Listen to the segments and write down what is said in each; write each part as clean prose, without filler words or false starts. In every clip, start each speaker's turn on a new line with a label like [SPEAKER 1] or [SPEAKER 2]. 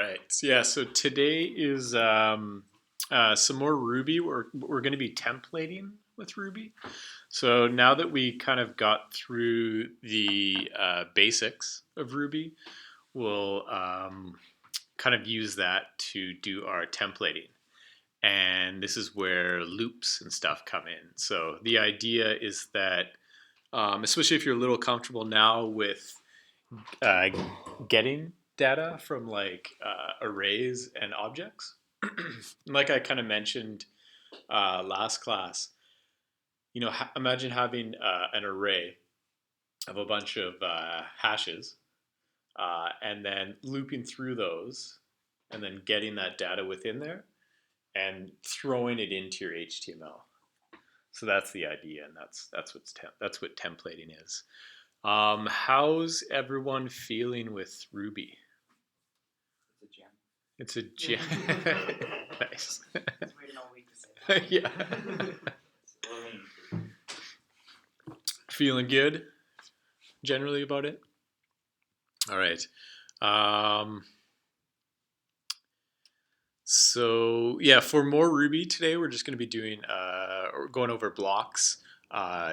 [SPEAKER 1] right. Yeah. So today is some more Ruby. We're going to be templating with Ruby. So now that we kind of got through the basics of Ruby, we'll kind of use that to do our templating. And this is where loops and stuff come in. So the idea is that, especially if you're a little comfortable now with uh, getting data from like arrays and objects, like I kind of mentioned last class, imagine having an array of a bunch of hashes and then looping through those and then getting that data within there and throwing it into your HTML. So that's the idea, and that's what templating is. How's everyone feeling with Ruby? It's a gem. Nice.
[SPEAKER 2] It's waiting all week to say that.
[SPEAKER 1] Yeah. Feeling good generally about it? All right. So yeah, for more Ruby today, we're just going to be doing or going over blocks.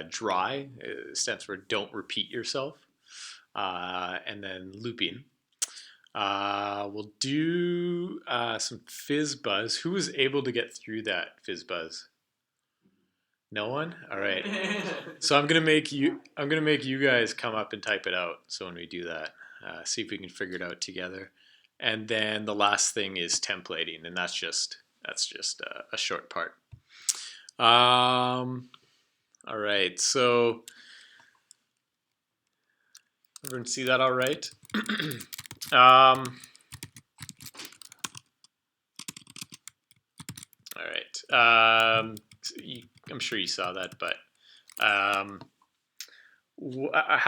[SPEAKER 1] Dry stands for don't repeat yourself, and then looping. We'll do some fizz buzz. Who was able to get through that fizz buzz? No one. All right. So I'm gonna make you guys come up and type it out. So when we do that, see if we can figure it out together. And then the last thing is templating, and that's just a short part. All right. So everyone see that all right? All right. I'm sure you saw that, but how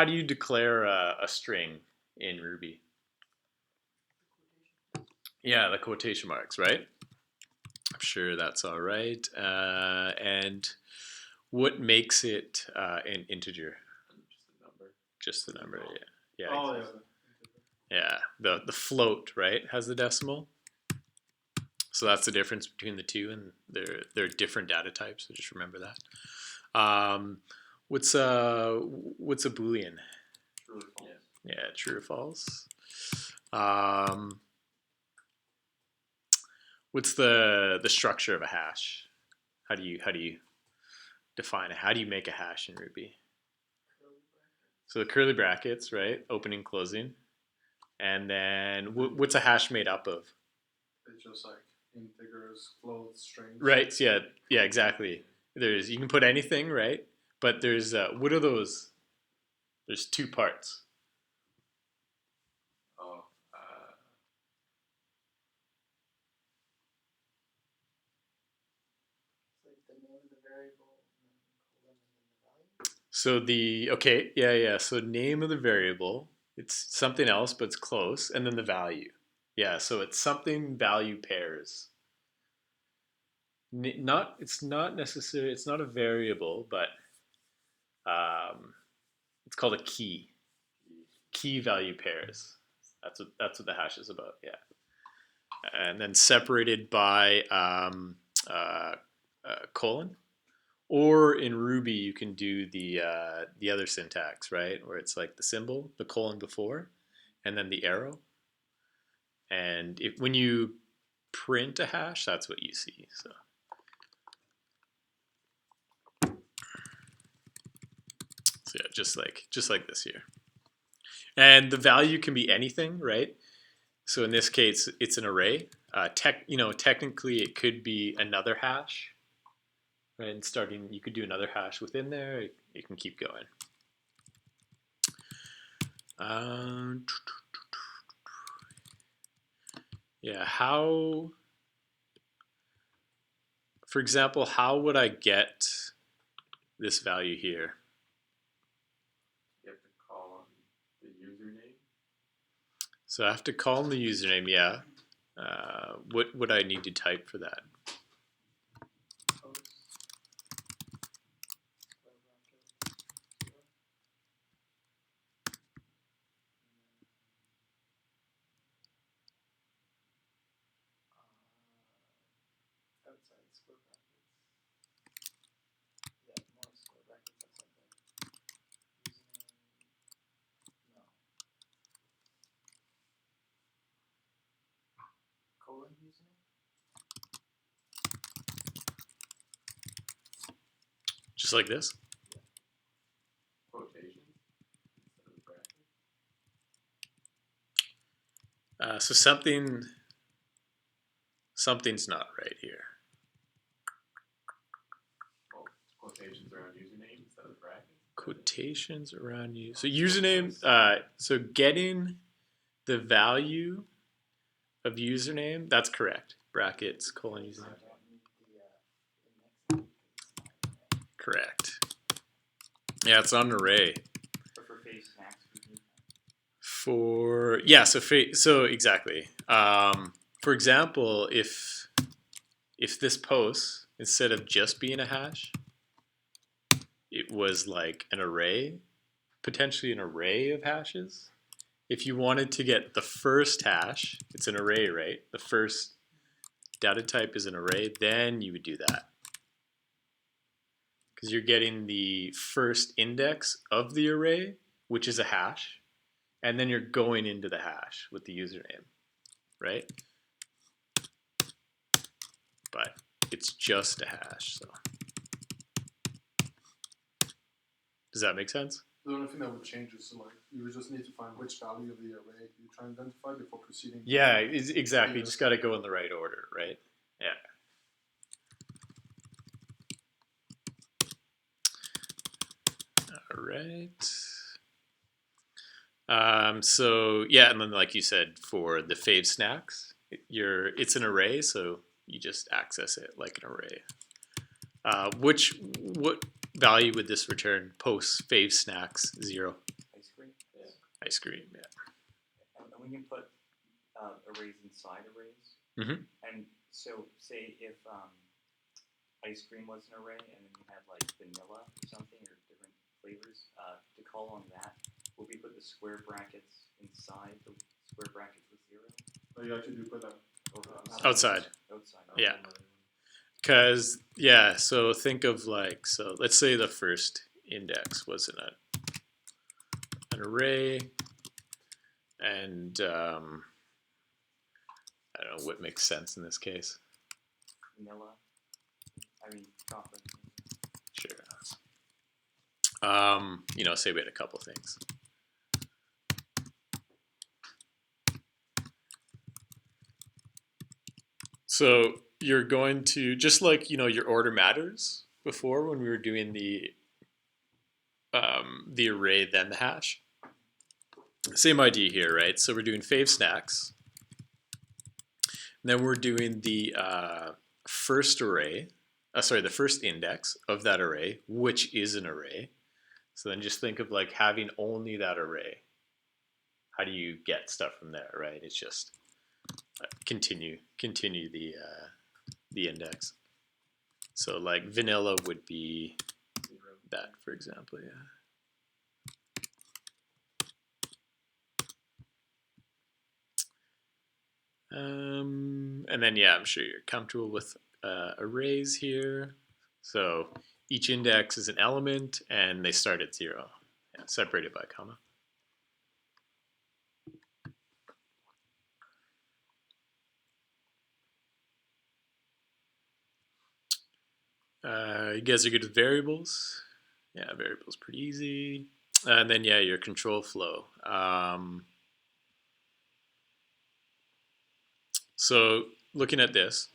[SPEAKER 1] do you declare a string in Ruby? Yeah, the quotation marks, right? I'm sure that's all right. And what makes it an integer? Just the number. Yeah. Yeah.
[SPEAKER 3] Oh,
[SPEAKER 1] yeah. The float, right, has the decimal. So that's the difference between the two, and they're different data types. So just remember that. What's a Boolean?
[SPEAKER 3] True or false.
[SPEAKER 1] Yeah, true or false. What's the structure of a hash? How do you define it? How do you make a hash in Ruby? So the curly brackets, right? Opening, closing. And then what's a hash made up of?
[SPEAKER 3] It's just like integers, floats, strings.
[SPEAKER 1] Right. So yeah, exactly. You can put anything, right? But there's what are those? There's two parts.
[SPEAKER 3] Oh,
[SPEAKER 2] It's like the name of the variable and then the value.
[SPEAKER 1] So yeah. So name of the variable, it's something else, but it's close, and then the value. Yeah, so it's something value pairs. It's not necessarily. It's not a variable, but it's called a key. Key value pairs. That's what the hash is about. Yeah, and then separated by colon. Or in Ruby, you can do the other syntax, right? Where it's like the symbol, the colon before, and then the arrow. And when you print a hash, that's what you see. So yeah, just like this here. And the value can be anything, right? So in this case, it's an array. Technically, it could be another hash. Right, and you could do another hash within there. You can keep going. Yeah, for example, how would I get this value here?
[SPEAKER 3] you have to call on the username.
[SPEAKER 1] So I have to call in the username, yeah. What would I need to type for that?
[SPEAKER 2] outside the square brackets. Yeah, more square brackets outside the username. No. Colon username?
[SPEAKER 1] Just like this.
[SPEAKER 3] Quotation instead of bracket.
[SPEAKER 1] So something's not right here.
[SPEAKER 3] Well, quotations around username instead of bracket.
[SPEAKER 1] Quotations around you. So username. So getting the value of username. That's correct. Brackets colon
[SPEAKER 2] I
[SPEAKER 1] username.
[SPEAKER 2] don't need the index because it's not an array.
[SPEAKER 1] Correct. Yeah, it's on an array.
[SPEAKER 4] But for phase snacks, we need
[SPEAKER 1] So exactly. For example, if this post, instead of just being a hash, it was like an array, potentially an array of hashes. If you wanted to get the first hash, it's an array, right? The first data type is an array, then you would do that. Because you're getting the first index of the array, which is a hash, and then you're going into the hash with the username, right? But it's just a hash, so. Does that make sense?
[SPEAKER 5] The only thing that would change is like you would just need to find which value of the array you try and identify before proceeding.
[SPEAKER 1] Yeah, exactly. You just got to go in the right order, right? Yeah. All right. So yeah, and then like you said, for the fave snacks, it's an array, so you just access it like an array. What value would this return post fave snacks 0?
[SPEAKER 4] ice cream.
[SPEAKER 1] Ice cream, yeah.
[SPEAKER 4] And we can put arrays inside arrays.
[SPEAKER 1] Mhm.
[SPEAKER 4] And so, say if ice cream was an array, and then you had like vanilla or something, or different flavors, to call on that, will we put the square brackets inside the square brackets with 0?
[SPEAKER 5] Oh, you actually do put that
[SPEAKER 1] Outside.
[SPEAKER 4] Outside.
[SPEAKER 1] Yeah. Because, yeah, so think of like, so let's say the first index was in an array, and I don't know what makes sense in this case.
[SPEAKER 4] Vanilla. I mean, chocolate.
[SPEAKER 1] Sure. Say we had a couple things. So you're going to, just like, your order matters before when we were doing the array, then the hash. Same idea here, right? So we're doing fave snacks. And then we're doing the first array, the first index of that array, which is an array. So then just think of like having only that array. How do you get stuff from there, right? It's just continue the index. So like vanilla would be that, for example, yeah. And then, yeah, I'm sure you're comfortable with arrays here. So each index is an element, and they start at 0, separated by a comma. You guys are good with variables? Yeah, variables pretty easy. And then, yeah, your control flow. So looking at this,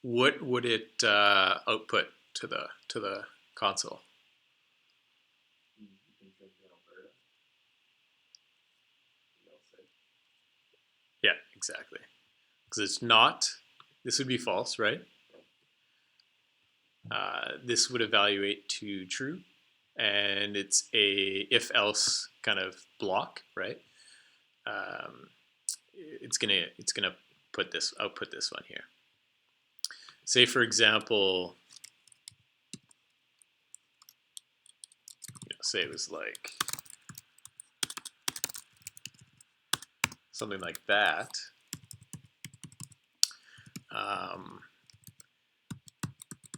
[SPEAKER 1] what would it output to the console?
[SPEAKER 3] You can think in Alberta.
[SPEAKER 1] Yeah, exactly. Because it's not, this would be false, right? This would evaluate to true, and it's a if-else kind of block, right? It's gonna output this one here. Say, for example, say it was like something like that.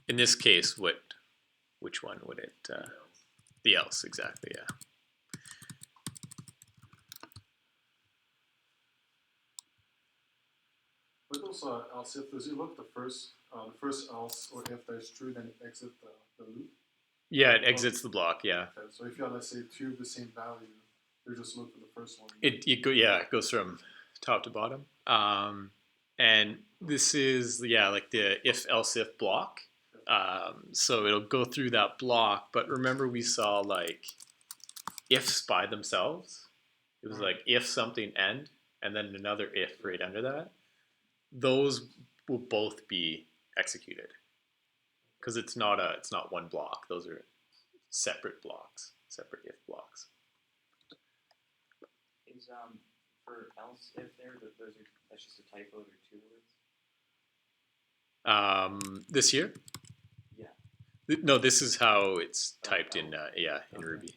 [SPEAKER 1] In this case, which one would it? The else, exactly, yeah.
[SPEAKER 5] But also else if does it look the first else or if that's true, then it exit the loop.
[SPEAKER 1] Yeah, it exits the block. Yeah.
[SPEAKER 5] Okay, so if you have, let's say, two of the same value, you just look for the first one.
[SPEAKER 1] It goes from top to bottom. And this is like the if block. So it'll go through that block, but remember we saw like ifs by themselves. It was like if something and then another if right under that. Those will both be executed because it's not one block. Those are separate blocks, separate if blocks.
[SPEAKER 4] Is for else if that's just a typo, they're 2 words?
[SPEAKER 1] This here?
[SPEAKER 4] Yeah.
[SPEAKER 1] No, this is how it's typed in Ruby.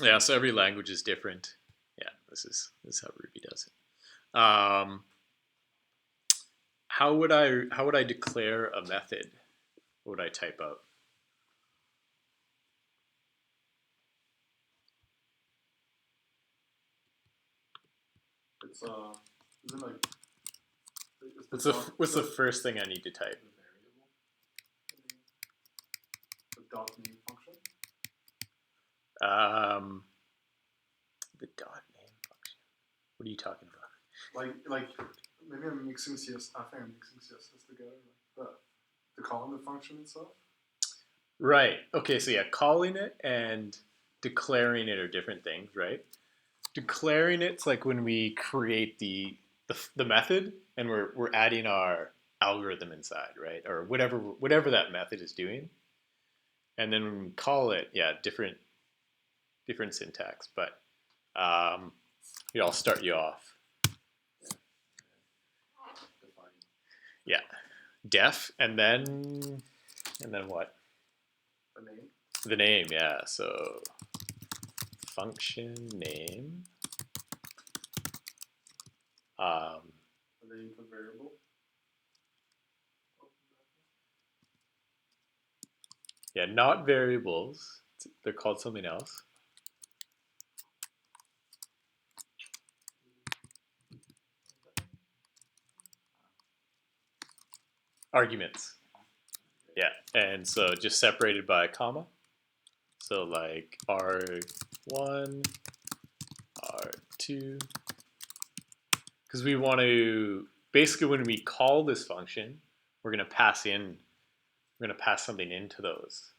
[SPEAKER 1] Yeah, so every language is different. Yeah, this is how Ruby does it. How would I declare a method? What would I type out?
[SPEAKER 5] It's isn't like
[SPEAKER 1] What's the first thing I need to type?
[SPEAKER 5] The variable. The dot name function.
[SPEAKER 1] The dot name function. What are you talking about?
[SPEAKER 5] Like maybe I'm mixing CSS. I think I'm mixing CSS together. Like the calling the function itself.
[SPEAKER 1] Right. Okay. So yeah, calling it and declaring it are different things, right? Declaring it's like when we create the method and we're adding our algorithm inside, right? Or whatever that method is doing. And then when we call it, different syntax. But here, I'll start you off. Yeah, def, and then what?
[SPEAKER 5] The name.
[SPEAKER 1] The name, yeah. So function name.
[SPEAKER 5] The name for variable.
[SPEAKER 1] Yeah, not variables. They're called something else. Arguments. Yeah, and so just separated by a comma. So like R1, R2. Because we want to, basically when we call this function, we're going to pass something into those.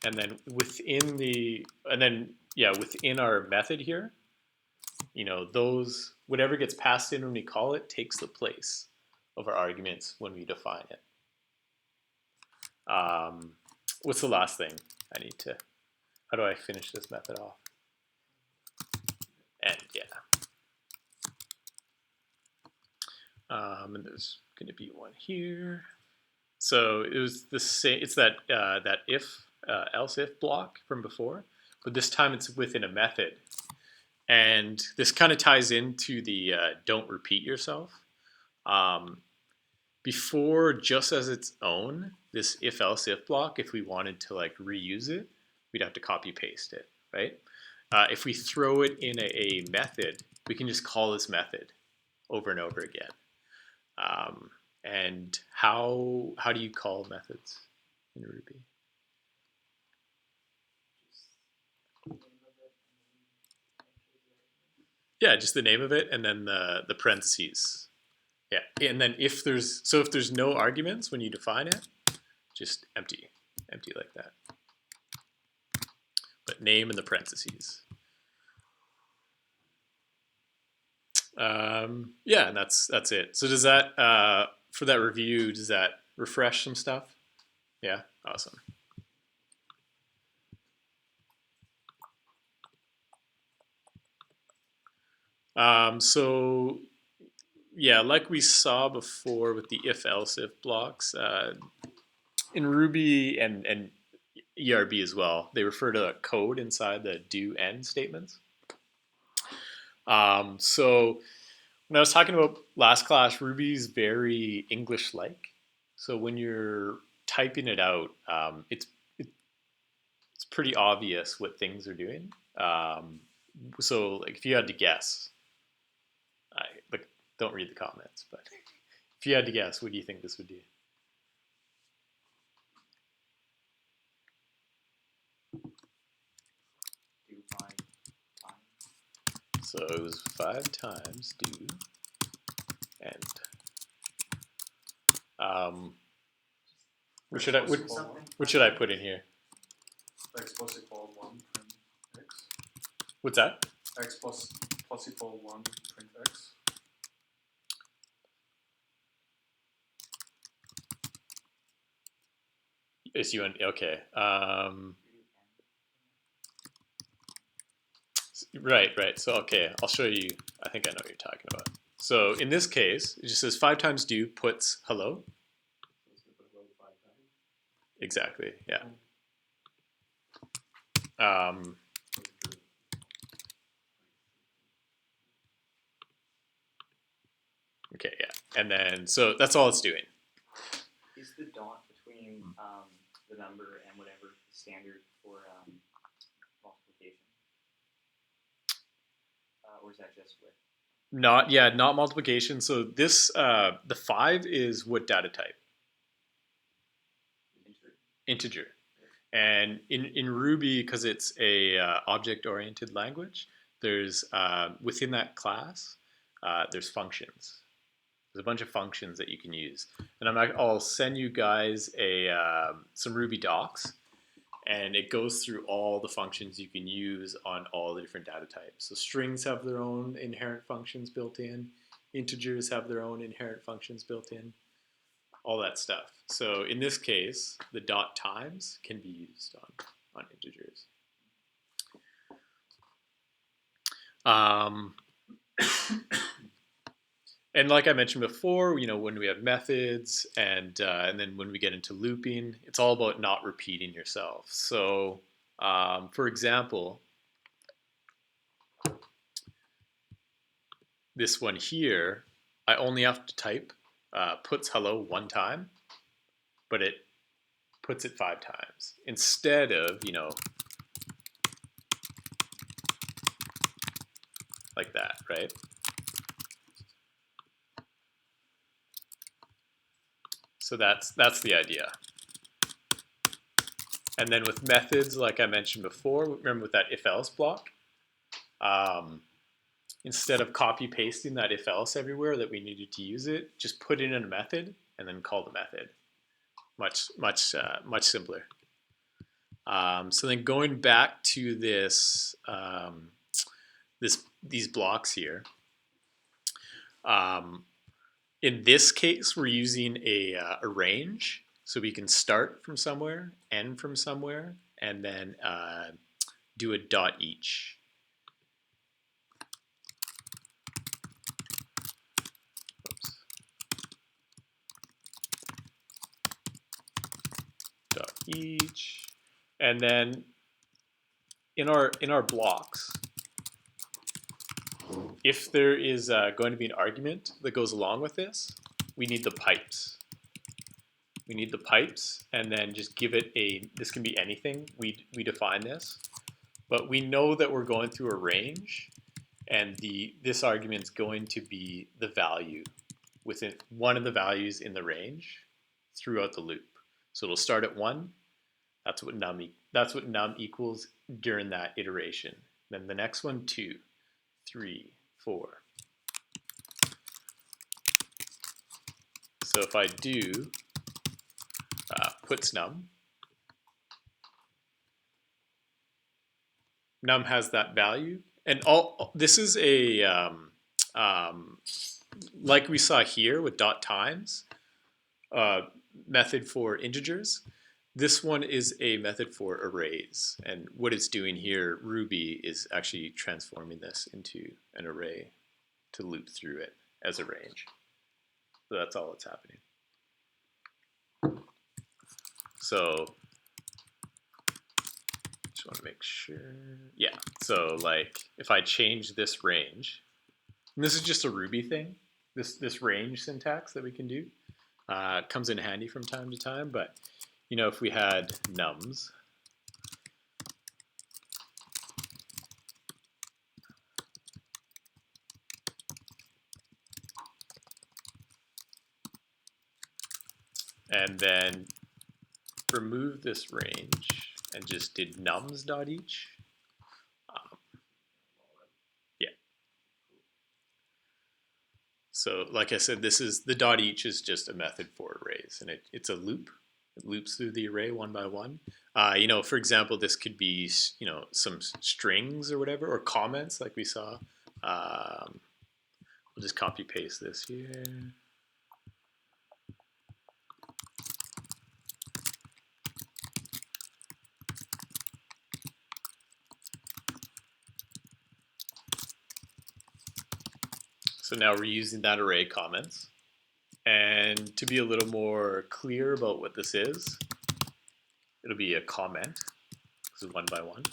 [SPEAKER 1] And then within our method here, those, whatever gets passed in when we call it takes the place of our arguments when we define it. What's the last thing I need to, how do I finish this method off? And and there's going to be one here. So it was the same. It's that else if block from before, but this time it's within a method, and this kind of ties into the don't repeat yourself. Before, just as its own, this if if block, if we wanted to like reuse it, we'd have to copy paste it, right? If we throw it in a method, we can just call this method over and over again. And how do you call methods in Ruby? Yeah, just the name of it and then the parentheses. Yeah, and then if there's no arguments when you define it, just empty like that. But name and the parentheses. Yeah, and that's it. So does that for that review, does that refresh some stuff? Yeah, awesome. So yeah, like we saw before with the if-else if blocks, in Ruby and ERB as well, they refer to a code inside the do end statements. So when I was talking about last class, Ruby's very English-like. So when you're typing it out, it's pretty obvious what things are doing. So like if you had to guess, like don't read the comments, but if you had to guess, what do you think this would do?
[SPEAKER 4] Do 5 times.
[SPEAKER 1] So it was 5 times do, and what should I put in here?
[SPEAKER 5] X plus equal 1 print x.
[SPEAKER 1] What's that?
[SPEAKER 5] X plus equal 1 print x.
[SPEAKER 1] Is you okay? Right. So okay, I'll show you. I think I know what you're talking about. So in this case, it just says 5 times do puts hello. Exactly. Yeah. Okay. Yeah. And then so that's all it's doing.
[SPEAKER 4] Is the dot between the number and whatever standard for multiplication? Or is that just with?
[SPEAKER 1] Not multiplication. So this the 5 is what data type? Integer. And in Ruby, because it's a object-oriented language, there's within that class there's functions. There's a bunch of functions that you can use, and I'll send you guys some Ruby docs, and it goes through all the functions you can use on all the different data types. So strings have their own inherent functions built in, integers have their own inherent functions built in, all that stuff. So in this case, the dot times can be used on integers. And like I mentioned before, when we have methods and then when we get into looping, it's all about not repeating yourself. So for example, this one here, I only have to type puts hello 1 time, but it puts it 5 times instead of, like that, right? So that's the idea. And then with methods, like I mentioned before, remember with that if-else block, instead of copy pasting that if-else everywhere that we needed to use it, just put in a method and then call the method. Much simpler. So then going back to this, these blocks here. In this case, we're using a range, so we can start from somewhere, end from somewhere, and then do a dot each. Oops. Dot each, and then in our blocks, if there is going to be an argument that goes along with this, we need the pipes. We need the pipes, and then just give it this can be anything. We define this, but we know that we're going through a range, and this argument is going to be the value within one of the values in the range throughout the loop. So it'll start at 1. That's what num equals during that iteration. Then the next one 2, 3, 4. So if I do puts num has that value, and all this is a like we saw here with dot times method for integers. This one is a method for arrays, and what it's doing here, Ruby, is actually transforming this into an array to loop through it as a range. So that's all that's happening. So just want to make sure. Yeah, so like if I change this range, And this is just a Ruby thing. This range syntax that we can do comes in handy from time to time. But you know, if we had nums, and then remove this range and just did nums.each. Yeah. So like I said, this is the dot each is just a method for arrays, and it's a loop. It loops through the array one by one. You know, for example, this could be, you know, some strings or whatever, or comments like we saw. We'll just copy paste this here. So now we're using that array comments. And to be a little more clear about what this is, it'll be a comment. This is one by one.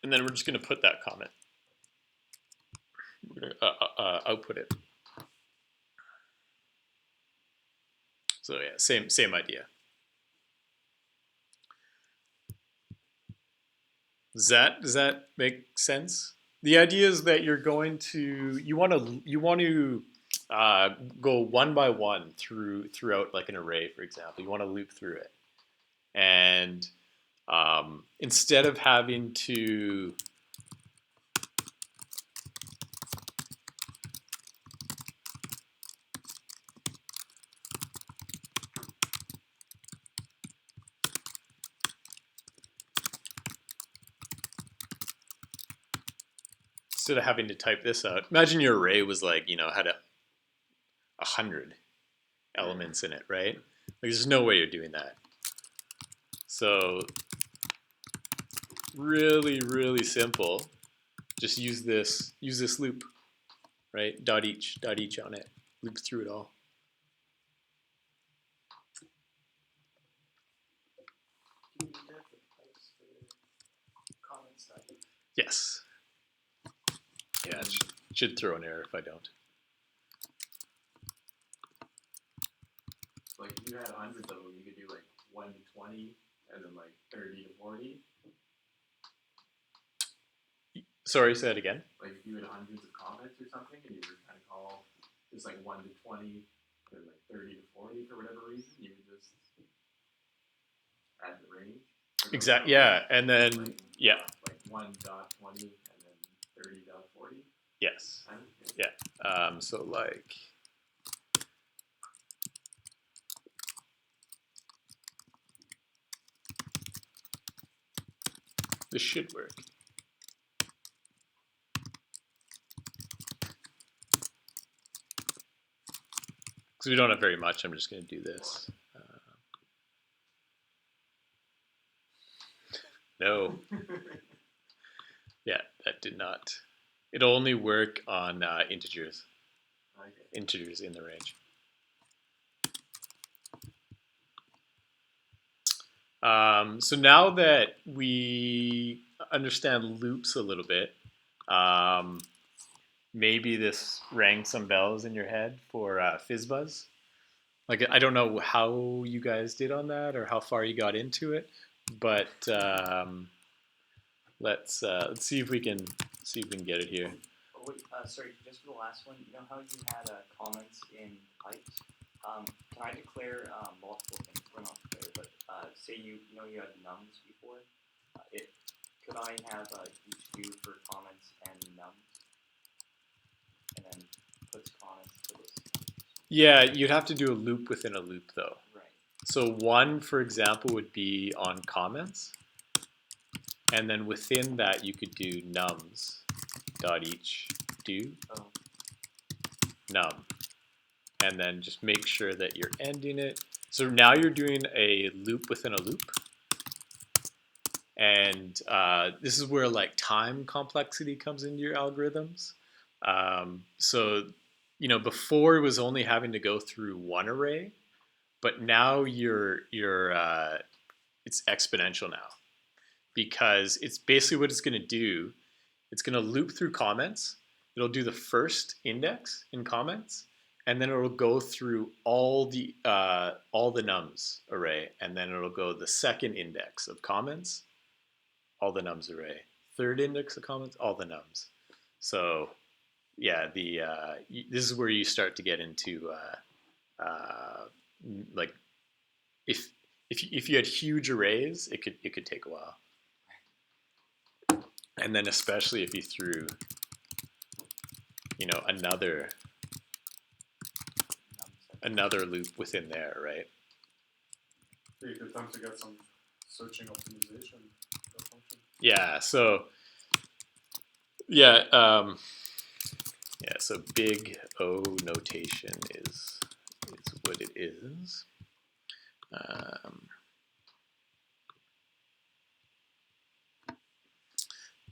[SPEAKER 1] And then we're just going to put that comment. We're going to output it. So yeah, same idea. Does that make sense? The idea is that you're going to you want to go one by one throughout like an array, for example. You want to loop through it, and instead of having to type this out, imagine your array was like, you know, had 100 elements in it, right? Like, there's no way you're doing that. So really simple. Just use this loop, right? Dot each on it, loops through it all.
[SPEAKER 2] Do you need that for types for comments type?
[SPEAKER 1] Yes. Yeah, it should throw an error if I don't.
[SPEAKER 3] Like if you had 100 of them, you could do like 1 to 20, and then like 30 to 40.
[SPEAKER 1] Sorry, say that again.
[SPEAKER 3] Like if you had hundreds of comments or something, and you were trying to call just like 1 to 20, and then like 30 to 40 for whatever reason, you would just add the range.
[SPEAKER 1] Exactly. Yeah, and then
[SPEAKER 3] like,
[SPEAKER 1] yeah.
[SPEAKER 3] Like 1.20 and then 30.40.
[SPEAKER 1] Yes.
[SPEAKER 3] And,
[SPEAKER 1] Yeah. So like. This should work. Because we don't have very much, I'm just going to do this. No. Yeah, that did not. It'll only work on integers.
[SPEAKER 3] okay.
[SPEAKER 1] Integers in the range. So now that we understand loops a little bit, maybe this rang some bells in your head for FizzBuzz. Like, I don't know how you guys did on that or how far you got into it, but let's see if we can get it here.
[SPEAKER 4] Oh, wait, sorry, just for the last one, you know how you had comments in types? Can I declare multiple things? Well, not declare, but say you had nums before. Could I have each do for comments and nums, and then puts comments for this?
[SPEAKER 1] Yeah, you'd have to do a loop within a loop, though.
[SPEAKER 4] Right.
[SPEAKER 1] So one, for example, would be on comments, and then within that you could do nums dot each do num, and then just make sure that you're ending it. So now you're doing a loop within a loop, and this is where like time complexity comes into your algorithms. So you know, before it was only having to go through one array, but now it's exponential now, because it's basically what it's going to do it's going to loop through comments. It'll do the first index in comments, and then it'll go through all the nums array, and then it'll go the second index of comments, all the nums array, third index of comments, all the nums. So yeah, this is where you start to get into like if you had huge arrays, it could take a while, and then especially if you threw another loop within there, right?
[SPEAKER 5] So you could attempt to get some searching optimization for the function.
[SPEAKER 1] Yeah. So so big O notation is what it is.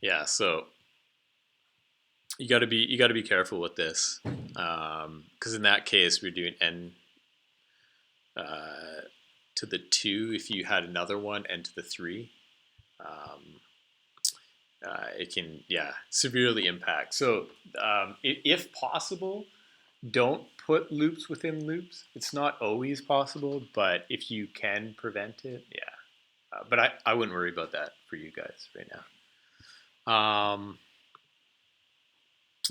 [SPEAKER 1] Yeah. So you got to be careful with this, because in that case we're doing n to the 2. If you had another one, n to the 3, it can severely impact. So if possible, don't put loops within loops. It's not always possible, but if you can prevent it, but I wouldn't worry about that for you guys right now.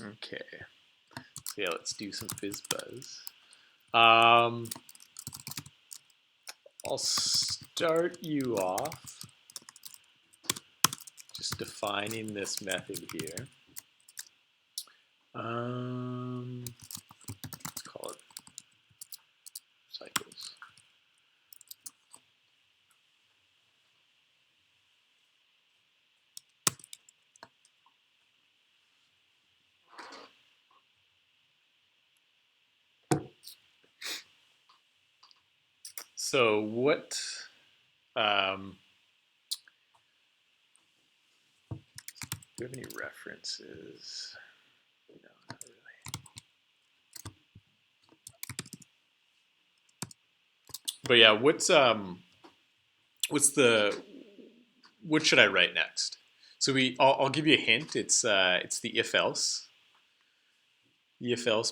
[SPEAKER 1] Okay, so yeah, let's do some FizzBuzz. I'll start you off just defining this method here. Let's call it cycles. So what do you have any references? No, not really. But yeah, what should I write next? So I'll give you a hint. It's the if else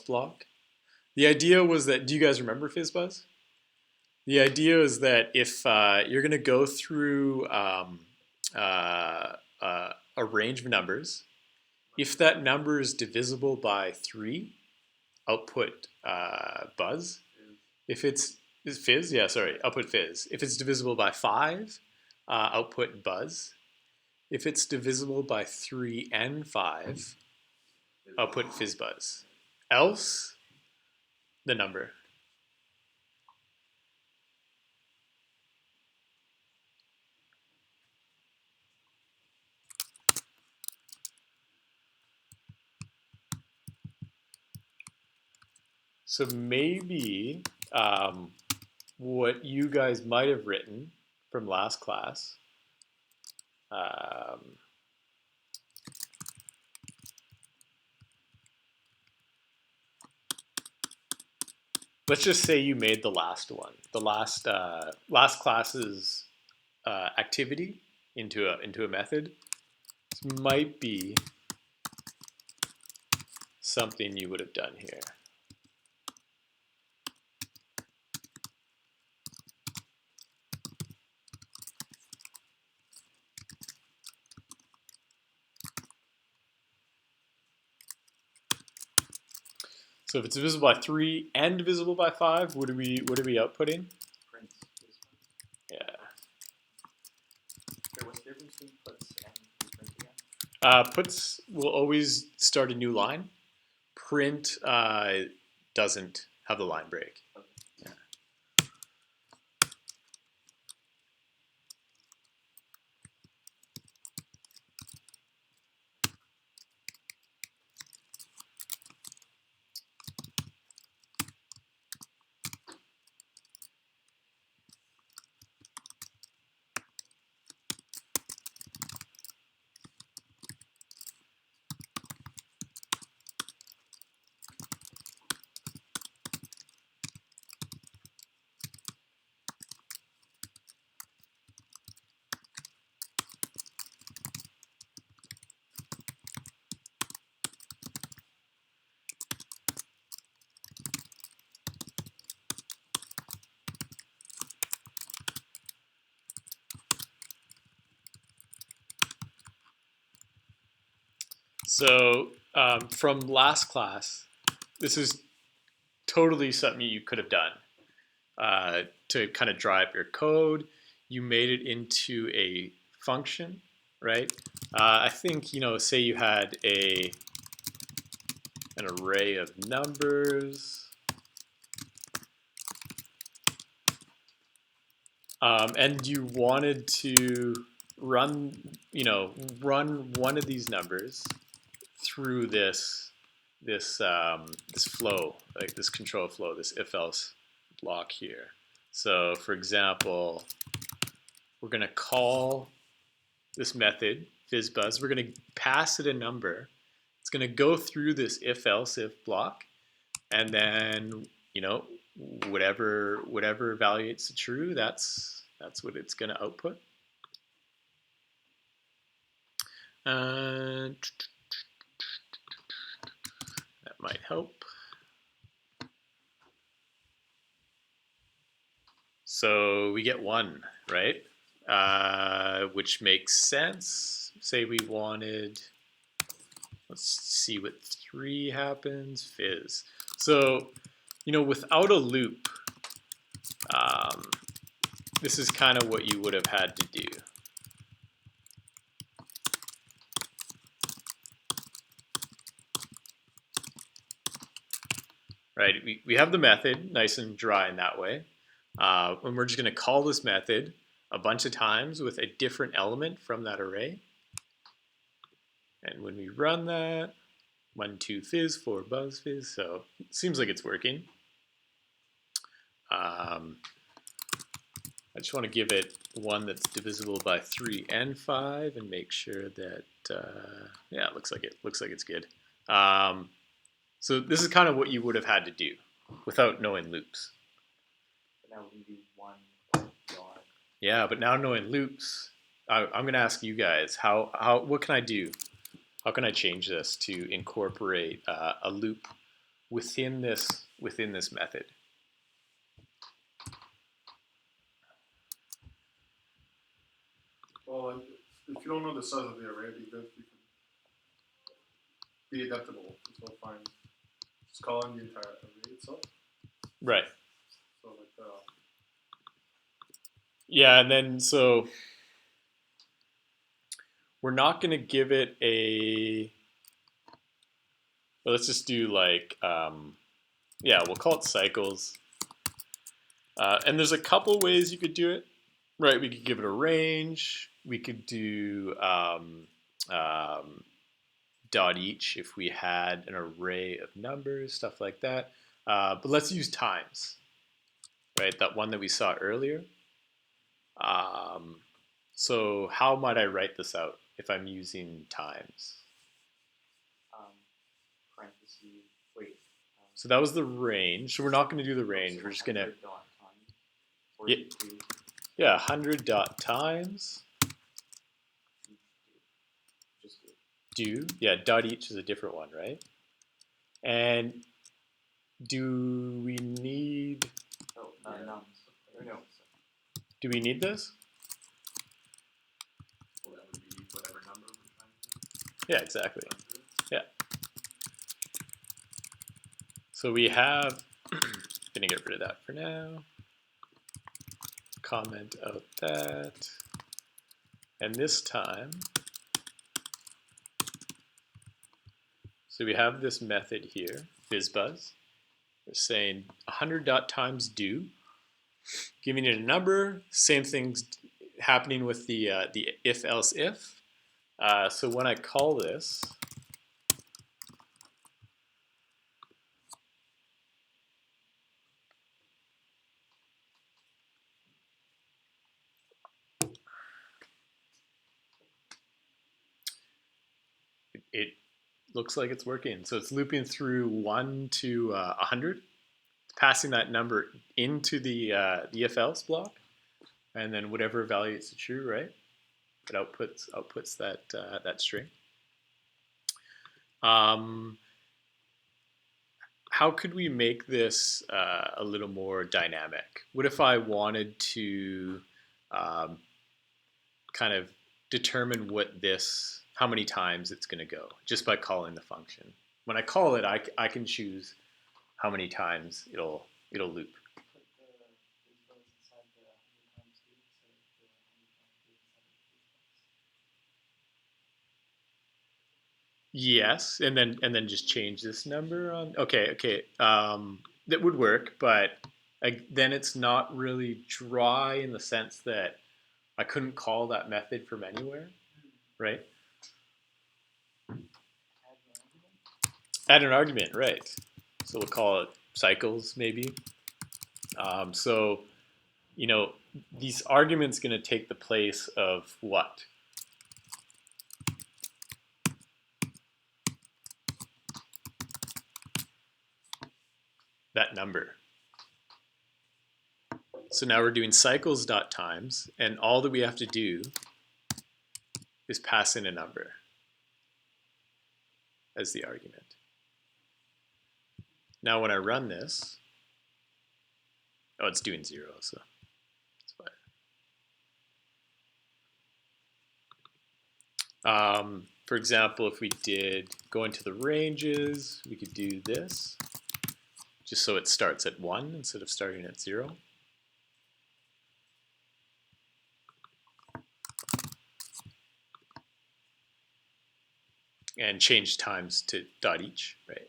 [SPEAKER 1] block. The idea was that, do you guys remember FizzBuzz? The idea is that if you're going to go through a range of numbers, if that number is divisible by 3, output buzz. If it's fizz, output fizz. If it's divisible by 5, output buzz. If it's divisible by 3 and 5, output FizzBuzz. Else, the number. So maybe what you guys might have written from last class, let's just say you made the last one, the last class's activity into a method. This might be something you would have done here. So if it's divisible by 3 and divisible by 5, what are we outputting?
[SPEAKER 4] Print is
[SPEAKER 1] Yeah.
[SPEAKER 4] what's the difference between puts and print again?
[SPEAKER 1] Puts will always start a new line. Print doesn't have the line break. Yeah. So from last class, this is totally something you could have done to kind of dry up your code. You made it into a function, right? I think, say you had an array of numbers, and you wanted to run one of these numbers through this flow, like this control flow, this if-else block here. So for example, we're going to call this method fizzbuzz. We're going to pass it a number. It's going to go through this if-else if block, and then whatever evaluates to true, that's what it's going to output. That might help. So we get 1, right? Which makes sense. Say we wanted, let's see what 3 happens, fizz. So, without a loop, this is kind of what you would have had to do. Right, we have the method nice and dry in that way. And we're just going to call this method a bunch of times with a different element from that array. And when we run that, 1, 2, fizz, 4, buzz, fizz. So it seems like it's working. I just want to give it one that's divisible by 3 and 5 and make sure that, yeah, it looks like it's good. So this is kind of what you would have had to do without knowing loops.
[SPEAKER 4] But now we do 1 dot.
[SPEAKER 1] Yeah, but now knowing loops, I'm going to ask you guys, what can I do? How can I change this to incorporate a loop within this method?
[SPEAKER 5] Well, if you don't know the size of the array, you can be adaptable. So fine. Just calling the entire array itself.
[SPEAKER 1] Right.
[SPEAKER 5] So like
[SPEAKER 1] yeah, and then so we're not going to give it a. Well, let's just do like yeah, we'll call it cycles. And there's a couple ways you could do it. Right, we could give it a range. We could do dot each if we had an array of numbers, stuff like that. But let's use times, right? That one that we saw earlier. So how might I write this out if I'm using times?
[SPEAKER 4] Parentheses. Wait.
[SPEAKER 1] So that was the range. So we're not going to do the range. We're just going to. Yeah, 100 dot times.
[SPEAKER 4] Just
[SPEAKER 1] do. Yeah, dot each is a different one, right? And do we need?
[SPEAKER 4] Oh, nums. Or no.
[SPEAKER 1] Do we need this?
[SPEAKER 3] Well, that would be whatever number we're trying to
[SPEAKER 1] Yeah, exactly.
[SPEAKER 3] run through.
[SPEAKER 1] Yeah. So we have. Gonna get rid of that for now. Comment out that. And this time. So we have this method here, fizzbuzz. We're saying 100 dot times do, giving it a number. Same thing's happening with the if else if. So when I call this, it looks like it's working. So it's looping through 1 to 100, passing that number into the if else block, and then whatever evaluates to true, right? It outputs that that string. How could we make this a little more dynamic? What if I wanted to kind of determine what this how many times it's going to go just by calling the function. When I call it, I can choose how many times it'll loop.
[SPEAKER 2] Put the fizz inside the 100 times loop instead of the 100 times loop inside of the fizz.
[SPEAKER 1] Yes, and then just change this number on. Okay. That would work, but then it's not really dry in the sense that I couldn't call that method from anywhere, right? Add an argument, right? So we'll call it cycles, maybe. So, these arguments going to take the place of what? That number. So now we're doing cycles.times, and all that we have to do is pass in a number as the argument. Now when I run this, it's doing 0, so that's fine. For example, if we did go into the ranges, we could do this, just so it starts at 1 instead of starting at 0. And change times to dot each, right?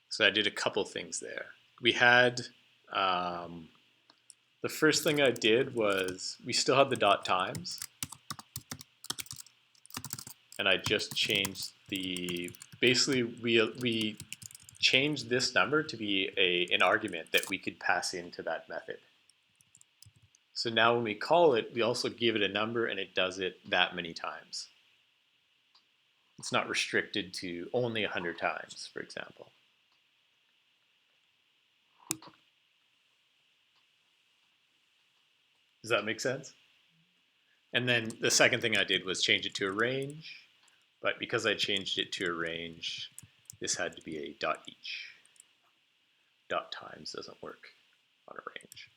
[SPEAKER 1] So I did a couple things there. We had, the first thing I did was we still had the dot times. And I just changed basically we changed this number to be an argument that we could pass into that method. So now when we call it, we also give it a number and it does it that many times. It's not restricted to only 100 times, for example. Does that make sense? And then the second thing I did was change it to a range, but because I changed it to a range, this had to be a dot each. Dot times doesn't work on a range.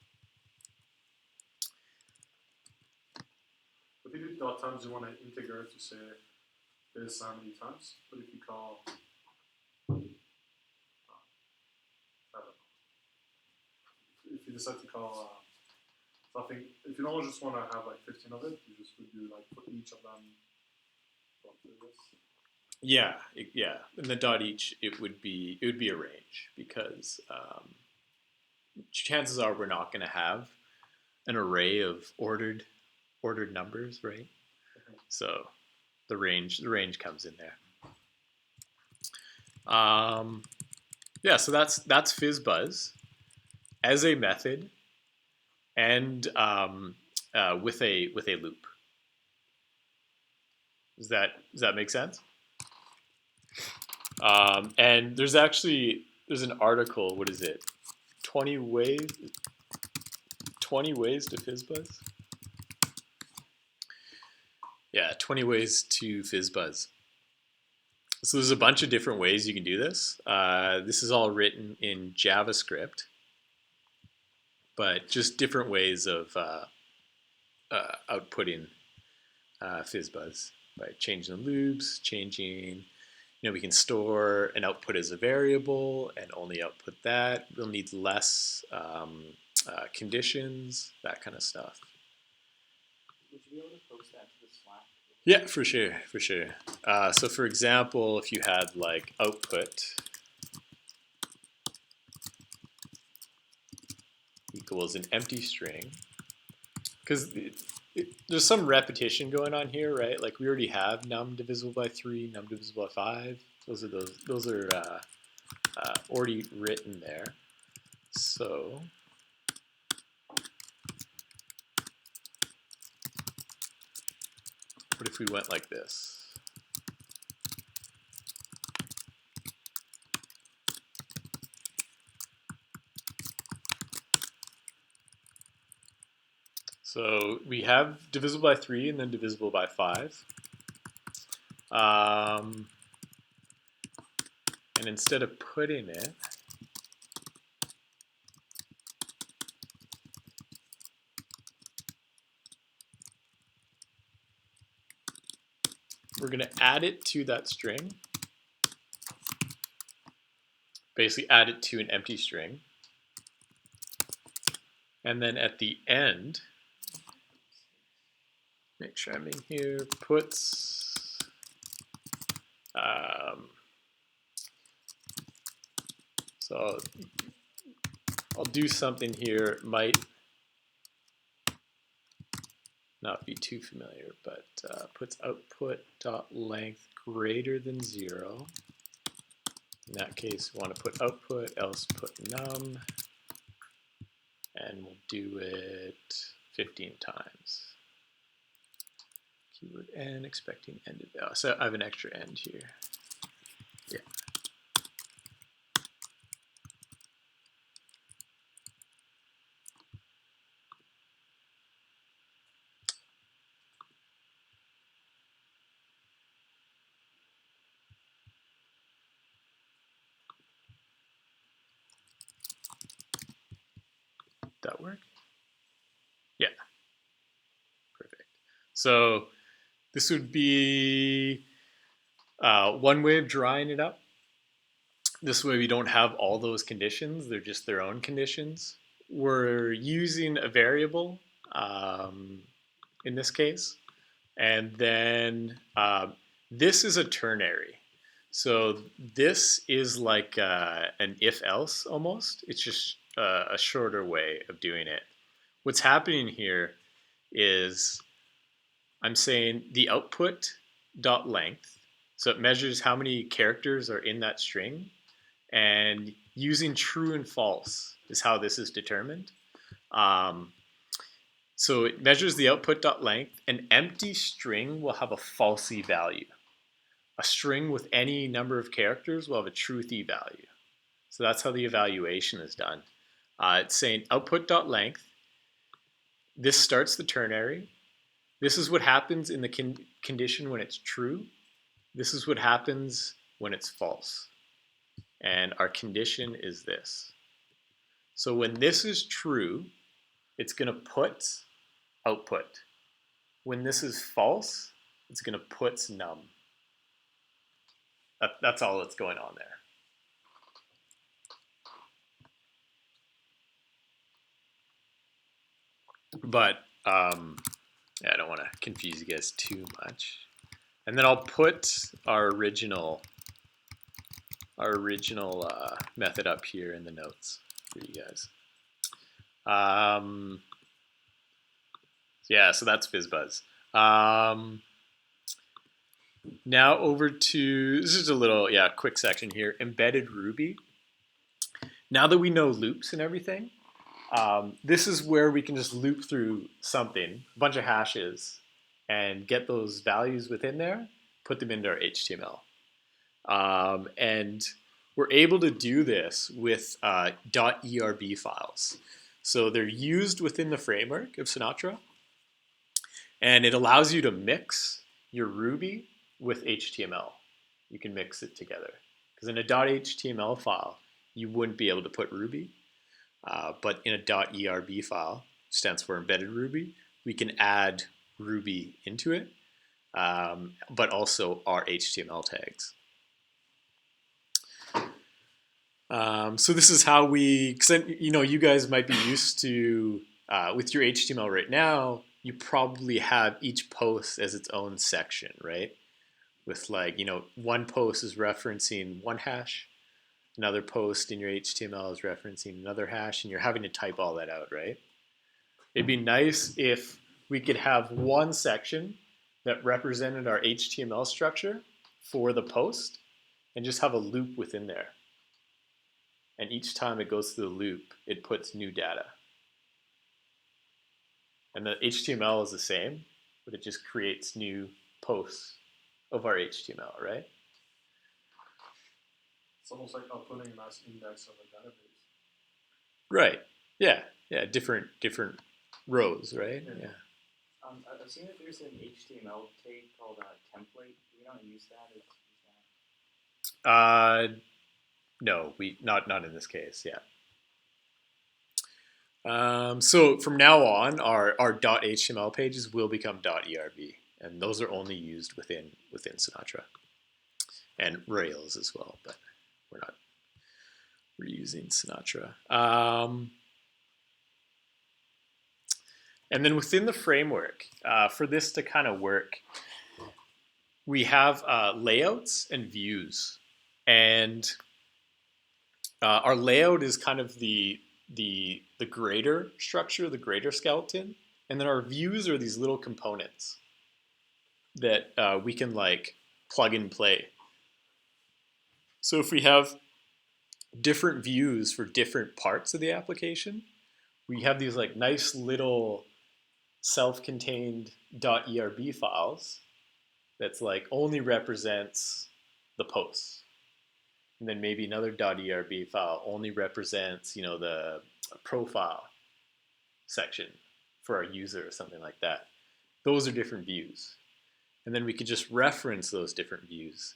[SPEAKER 5] If you do dot times, you want an integer to say this how many times. But if you call, I don't know. If you decide to call something, if you don't just want to have like 15 of it, you just would do like for each of them.
[SPEAKER 1] Yeah. And the dot each, it would be a range because chances are we're not going to have an array of ordered numbers, right? So the range comes in there. Yeah, so that's FizzBuzz as a method and with a loop. Does that make sense? And there's an article. What is it? 20 ways to FizzBuzz. Yeah, 20 ways to FizzBuzz. So there's a bunch of different ways you can do this. This is all written in JavaScript, but just different ways of outputting FizzBuzz by changing the loops, we can store an output as a variable and only output that. We'll need less conditions, that kind of stuff.
[SPEAKER 4] Would you be able to post that to the Slack?
[SPEAKER 1] Yeah, for sure. So for example, if you had like output equals an empty string, because there's some repetition going on here, right? Like we already have num divisible by 3, num divisible by 5. Those are already written there. So what if we went like this? So we have divisible by 3 and then divisible by 5. And instead of putting it, we're going to add it to that string. Basically add it to an empty string. And then at the end, make sure I'm in here, puts, so I'll do something here, it might not be too familiar, but puts output dot length greater than 0. In that case, we want to put output, else put num, and we'll do it 15 times. Keyword n, expecting end of value. So I have an extra end here. Yeah. That work? Yeah. Perfect. So this would be one way of drawing it up. This way we don't have all those conditions. They're just their own conditions. We're using a variable in this case. And then this is a ternary. So this is like an if-else almost. It's just a shorter way of doing it. What's happening here is I'm saying the output dot length. So it measures how many characters are in that string. And using true and false is how this is determined. So it measures the output dot length. An empty string will have a falsy value. A string with any number of characters will have a truthy value. So that's how the evaluation is done. It's saying output dot length. This starts the ternary. This is what happens in the condition when it's true. This is what happens when it's false. And our condition is this. So when this is true, it's going to put output. When this is false, it's going to put num. That's all that's going on there. But yeah, I don't want to confuse you guys too much. And then I'll put our original method up here in the notes for you guys. Yeah, so that's FizzBuzz. Now over to, this is a little, quick section here, embedded Ruby. Now that we know loops and everything, this is where we can just loop through something, a bunch of hashes, and get those values within there, put them into our HTML. And we're able to do this with .erb files. So they're used within the framework of Sinatra, and it allows you to mix your Ruby with HTML. You can mix it together. Because in a .html file, you wouldn't be able to put Ruby. But in a .erb file, stands for embedded Ruby, we can add Ruby into it, but also our HTML tags. So this is how we, cause you guys might be used to, with your HTML right now, you probably have each post as its own section, right? With one post is referencing one hash, another post in your HTML is referencing another hash, and you're having to type all that out, right? It'd be nice if we could have one section that represented our HTML structure for the post and just have a loop within there. And each time it goes through the loop, it puts new data. And the HTML is the same, but it just creates new posts of our HTML, right?
[SPEAKER 5] It's almost like outputting a nice index of a database.
[SPEAKER 1] Right. Yeah. Different rows, right? Yeah.
[SPEAKER 4] I've seen that there's an HTML tag called a template. Do we not use that? Is that...
[SPEAKER 1] No, not in this case. Yeah. So from now on, our .html pages will become .erb, and those are only used within Sinatra and Rails as well, but we're using Sinatra. And then within the framework, for this to kind of work, we have layouts and views, and our layout is kind of the greater structure, the greater skeleton, and then our views are these little components that we can like plug and play. So if we have different views for different parts of the application, we have these like nice little self-contained .erb files that's like only represents the posts. And then maybe another .erb file only represents, you know, the profile section for our user or something like that. Those are different views. And then we could just reference those different views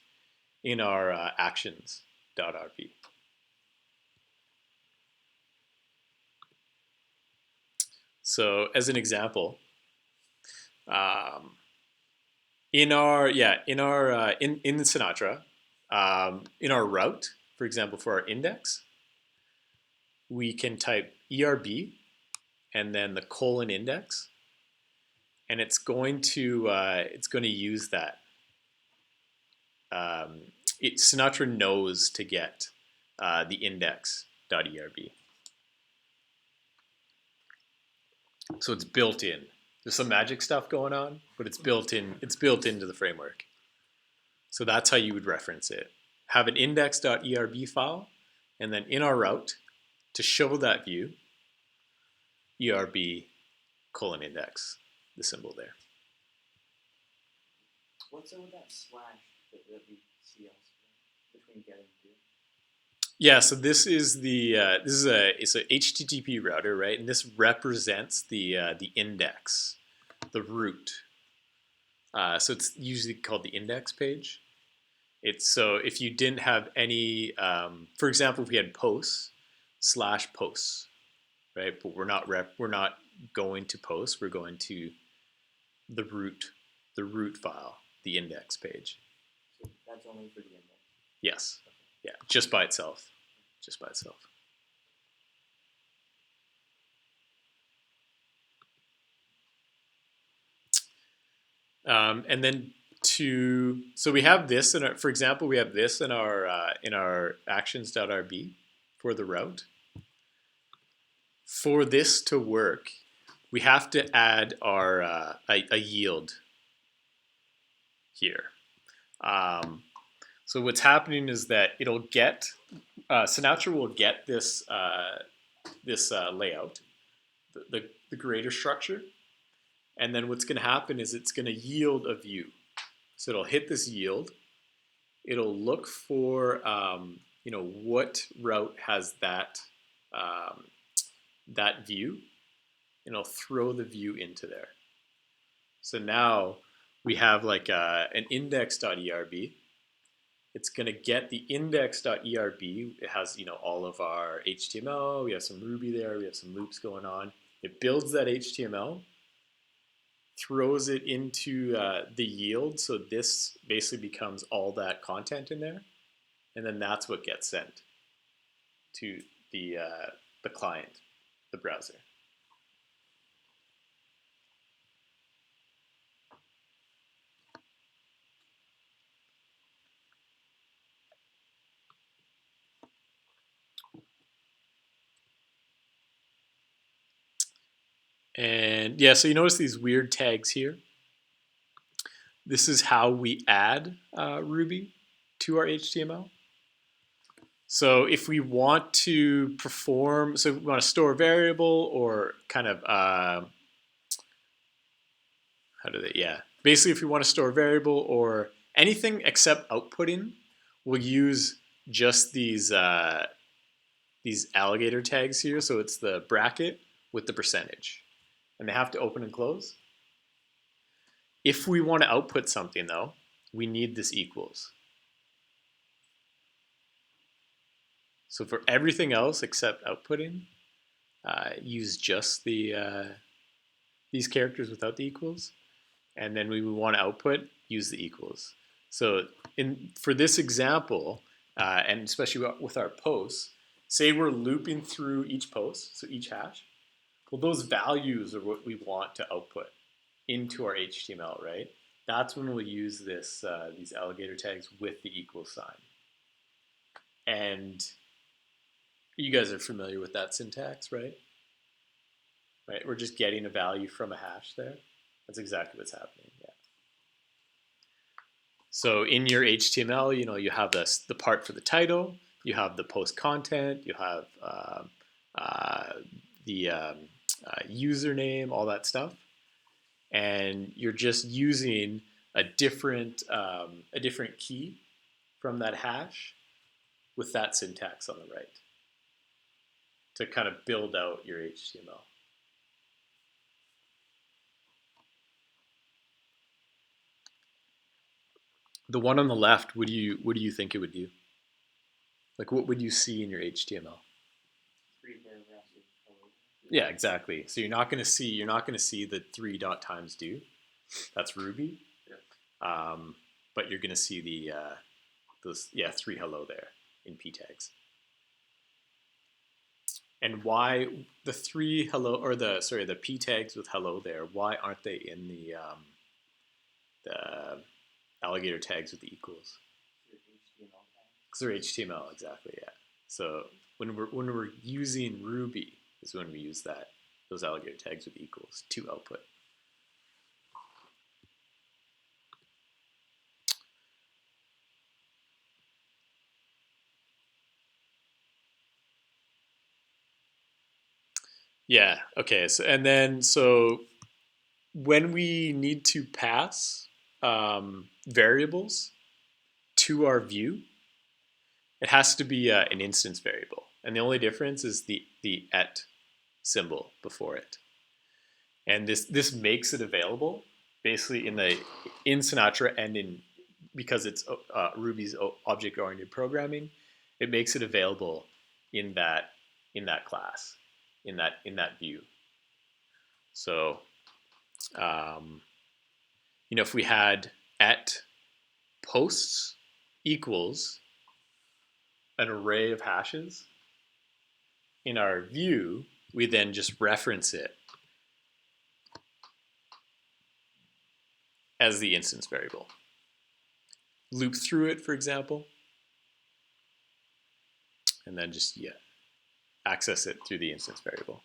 [SPEAKER 1] in our actions.rb. So as an example, in Sinatra, in our route, for example, for our index, we can type ERB and then the colon index, and it's going to use that. Sinatra knows to get the index.erb. So it's built in. There's some magic stuff going on, but it's built in. It's built into the framework. So that's how you would reference it. Have an index.erb file, and then in our route, to show that view, ERB colon index, the symbol there.
[SPEAKER 4] What's up with that slash that we see elsewhere between get and do?
[SPEAKER 1] Yeah, so this is it's a HTTP router, right? And this represents the index, the root. So it's usually called the index page. It's so if you didn't have any, for example, if we had posts /posts, right? But we're not going to posts. We're going to the root file, the index page.
[SPEAKER 4] So that's only for the index.
[SPEAKER 1] Yes. Yeah, just by itself. Just by itself. And then so we have this in our, for example, we have this in our actions.rb for the route. For this to work, we have to add our a yield here. So what's happening is that it'll get Sinatra will get this layout, the greater structure, and then what's going to happen is it's going to yield a view. So it'll hit this yield. It'll look for what route has that that view, and it'll throw the view into there. So now we have like an index.erb. It's going to get the index.erb. It has all of our HTML. We have some Ruby there. We have some loops going on. It builds that HTML, throws it into the yield. So this basically becomes all that content in there, and then that's what gets sent to the client, the browser. And yeah, so you notice these weird tags here. This is how we add Ruby to our HTML. So if we want to perform, so we want to store a variable or kind of, basically if we want to store a variable or anything except outputting, we'll use just these alligator tags here. So it's the bracket with the percentage. And they have to open and close. If we want to output something, though, we need this equals. So for everything else except outputting, use just these characters without the equals. and then we want to output, use the equals. So for this example, and especially with our posts, say we're looping through each post, so each hash. Well, those values are what we want to output into our HTML, right? That's when we'll use these alligator tags with the equal sign. And you guys are familiar with that syntax, right? Right, we're just getting a value from a hash there. That's exactly what's happening, yeah. So in your HTML, you have the part for the title, you have the post content, you have the username, all that stuff, and you're just using a different key from that hash with that syntax on the right to kind of build out your HTML. The one on the left, what do you think it would do? Like, what would you see in your HTML? Yeah, exactly. So you're not going to see the 3 dot times do. That's Ruby.
[SPEAKER 3] Yeah.
[SPEAKER 1] But you're going to see the those 3 hello there in p tags. And why the 3 hello, or the p tags with hello there? Why aren't they in the alligator tags with the equals? Because they're HTML, exactly. Yeah. So when we're using Ruby is when we use those alligator tags with equals to output. Yeah. Okay. So when we need to pass variables to our view, it has to be an instance variable, and the only difference is the et symbol before it. And this makes it available basically in Sinatra, and because it's Ruby's object-oriented programming, it makes it available in that class, in that view. So, if we had at posts equals an array of hashes in our view, we then just reference it as the instance variable. Loop through it, for example, and then just access it through the instance variable.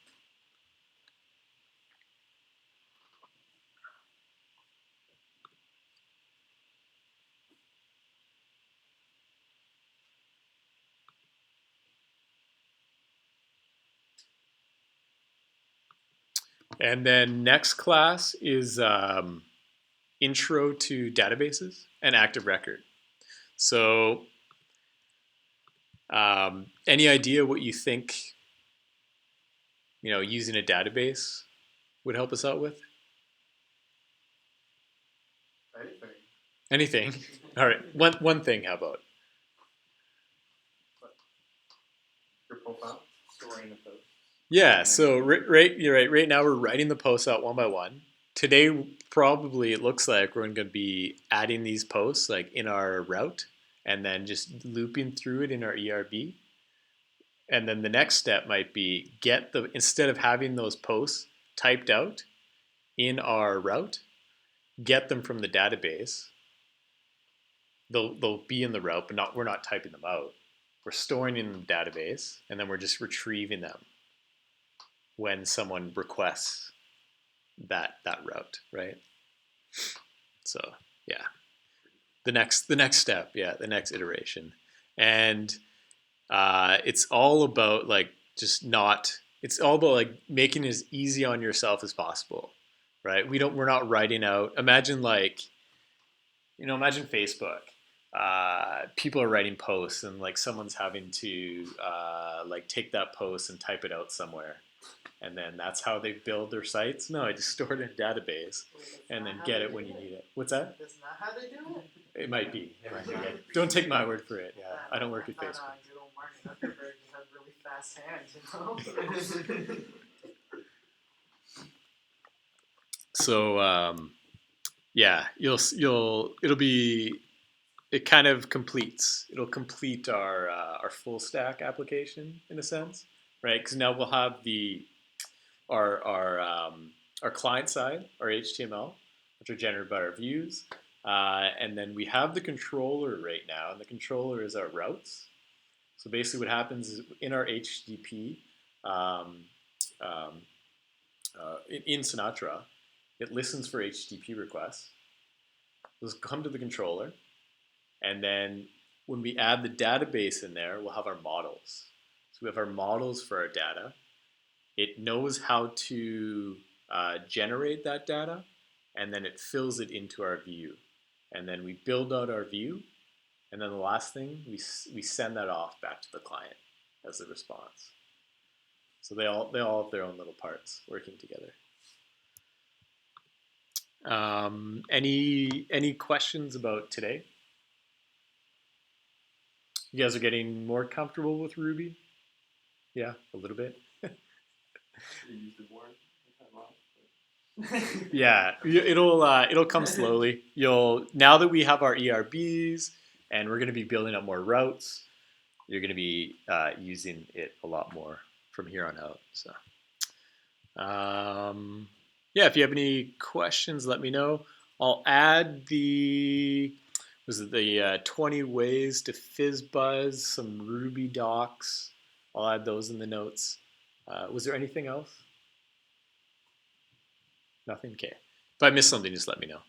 [SPEAKER 1] And then next class is intro to databases and active record. So any idea what you think using a database would help us out with? Anything. All right. One thing. How about?
[SPEAKER 5] Your profile.
[SPEAKER 4] Storing the post.
[SPEAKER 1] Yeah. So you're right. Right now we're writing the posts out one by one. Today probably it looks like we're going to be adding these posts like in our route, and then just looping through it in our ERB. And then the next step might be instead of having those posts typed out in our route, get them from the database. They'll be in the route, but we're not typing them out. We're storing in the database, and then we're just retrieving them when someone requests that route, right? So yeah, the next step, the next iteration, and it's all about it's all about making it as easy on yourself as possible, right? We're not writing out. Imagine imagine Facebook. People are writing posts, and someone's having to take that post and type it out somewhere, and then that's how they build their sites. No, I just store it in a database and then get it when you need it. What's that?
[SPEAKER 2] That's not how they do it.
[SPEAKER 1] It might be. Don't take my word for it. Yeah, I don't work at
[SPEAKER 2] I
[SPEAKER 1] Facebook.
[SPEAKER 2] thought good old Mark Zuckerberg just had really fast hands,
[SPEAKER 1] So Yeah, it kind of completes. It'll complete our full stack application in a sense, right? Because now we'll have our our um, our client side, our HTML, which are generated by our views, and then we have the controller right now, and the controller is our routes. So basically, what happens is in our HTTP, um, um, in Sinatra, it listens for HTTP requests. Those come to the controller, and then when we add the database in there, we'll have our models. So we have our models for our data. It knows how to generate that data, and then it fills it into our view. And then we build out our view, and then the last thing, we send that off back to the client as the response. So they all have their own little parts working together. Any questions about today? You guys are getting more comfortable with Ruby? Yeah, a little bit.
[SPEAKER 3] You used it more time off.
[SPEAKER 1] Yeah, it'll come slowly. Now that we have our ERBs and we're going to be building up more routes, you're going to be using it a lot more from here on out. So, yeah, if you have any questions, let me know. I'll add the 20 ways to FizzBuzz, some Ruby docs. I'll add those in the notes. Was there anything else? Nothing? Okay. If I missed something, just let me know.